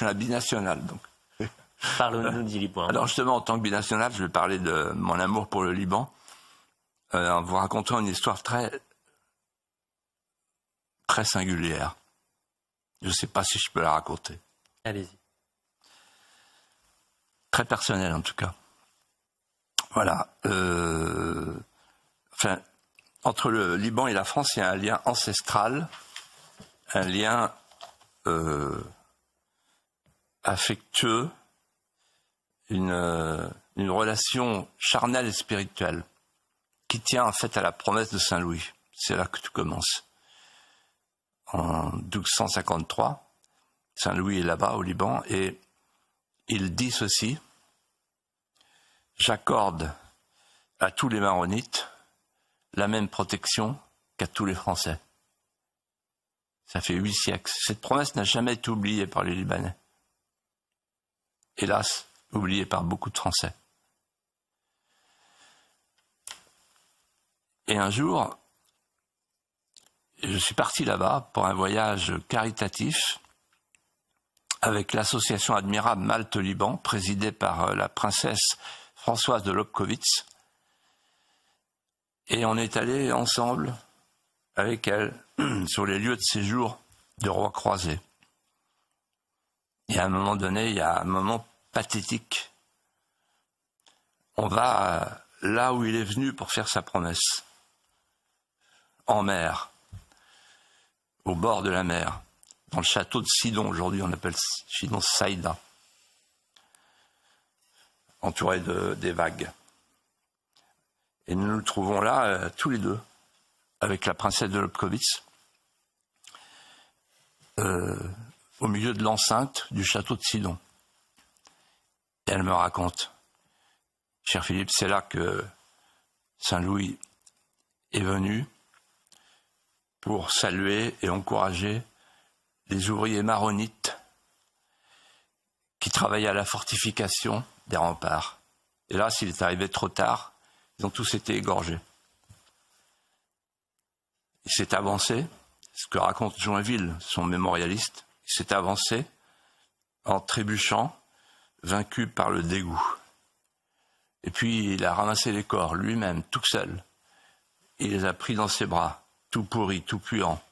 suis un binational, donc. Parle-nous du Liban. Alors justement, en tant que binational, je vais parler de mon amour pour le Liban, en vous racontant une histoire très singulière. Je ne sais pas si je peux la raconter. Allez-y. Très personnelle, en tout cas. Voilà. Entre le Liban et la France, il y a un lien ancestral, un lien affectueux, une relation charnelle et spirituelle qui tient en fait à la promesse de Saint-Louis. C'est là que tout commence. En 1253, Saint-Louis est là-bas au Liban et il dit ceci: j'accorde à tous les Maronites la même protection qu'à tous les Français. Ça fait 8 siècles. Cette promesse n'a jamais été oubliée par les Libanais. Hélas, oubliée par beaucoup de Français. Et un jour, je suis parti là-bas pour un voyage caritatif avec l'association Admirable Malte-Liban, présidée par la princesse Françoise de Lobkowitz. Et on est allé ensemble avec elle sur les lieux de séjour de rois croisés. Et à un moment donné, il y a un moment pathétique. On va là où il est venu pour faire sa promesse, en mer, au bord de la mer, dans le château de Sidon. Aujourd'hui, on appelle Sidon Saïda, entouré des vagues. Et nous nous trouvons là, tous les deux, avec la princesse de Lobkowitz, au milieu de l'enceinte du château de Sidon. Et elle me raconte: cher Philippe, c'est là que Saint-Louis est venu pour saluer et encourager les ouvriers maronites qui travaillaient à la fortification des remparts. Et là, s'il est arrivé trop tard, ils ont tous été égorgés. Il s'est avancé, ce que raconte Joinville, son mémorialiste, il s'est avancé en trébuchant, vaincu par le dégoût. Et puis il a ramassé les corps lui-même, tout seul. Il les a pris dans ses bras, tout pourris, tout puants.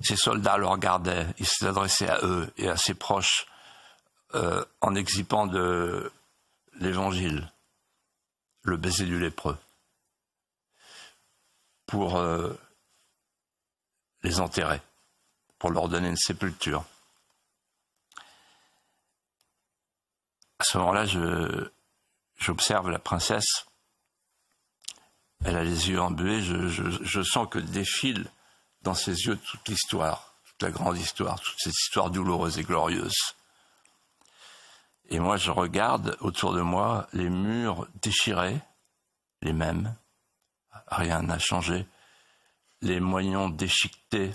Ses soldats le regardaient, il s'est adressé à eux et à ses proches en exhibant de l'évangile, le baiser du lépreux, pour les enterrer, pour leur donner une sépulture. À ce moment-là, j'observe la princesse. Elle a les yeux embués. Je sens que défile dans ses yeux toute l'histoire, toute la grande histoire, toute cette histoire douloureuse et glorieuse. Et moi, je regarde autour de moi les murs déchirés, les mêmes, rien n'a changé, les moignons déchiquetés,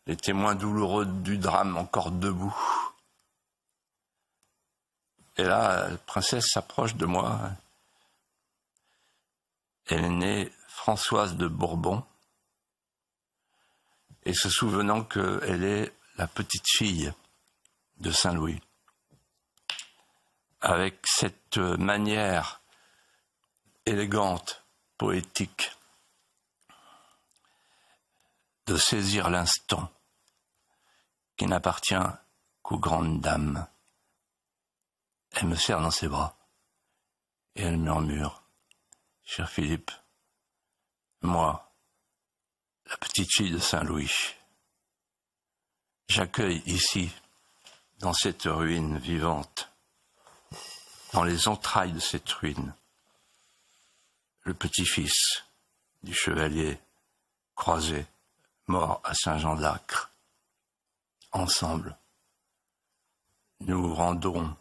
les témoins douloureux du drame encore debout. Et là, la princesse s'approche de moi. Elle est née Françoise de Bourbon, et se souvenant qu'elle est la petite fille de Saint-Louis, avec cette manière élégante, poétique, de saisir l'instant qui n'appartient qu'aux grandes dames. Elle me serre dans ses bras et elle murmure: cher Philippe, moi, la petite fille de Saint-Louis, j'accueille ici, dans cette ruine vivante, dans les entrailles de cette ruine, le petit-fils du chevalier croisé, mort à Saint-Jean-d'Acre. Ensemble, nous rendons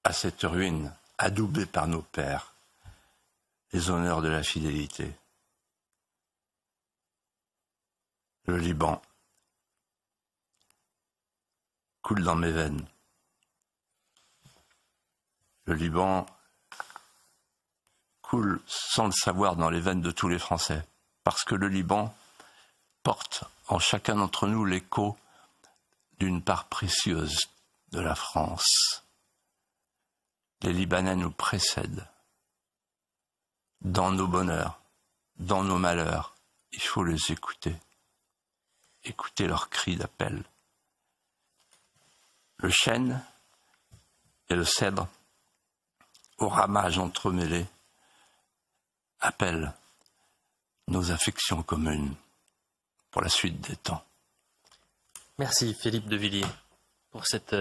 à cette ruine, adoubée par nos pères, les honneurs de la fidélité. Le Liban coule dans mes veines. Le Liban coule sans le savoir dans les veines de tous les Français. parce que le Liban porte en chacun d'entre nous l'écho d'une part précieuse de la France. Les Libanais nous précèdent. Dans nos bonheurs, dans nos malheurs, il faut les écouter. Écouter leurs cris d'appel. Le chêne et le cèdre, aux ramages entremêlés, appellent nos affections communes pour la suite des temps. Merci Philippe de Villiers pour cet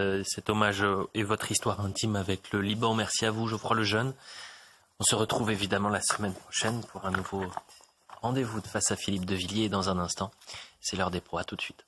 hommage et votre histoire intime avec le Liban. Merci à vous Geoffroy Lejeune. On se retrouve évidemment la semaine prochaine pour un nouveau rendez-vous de Face à Philippe de Villiers. Et dans un instant, c'est l'heure des pros. À tout de suite.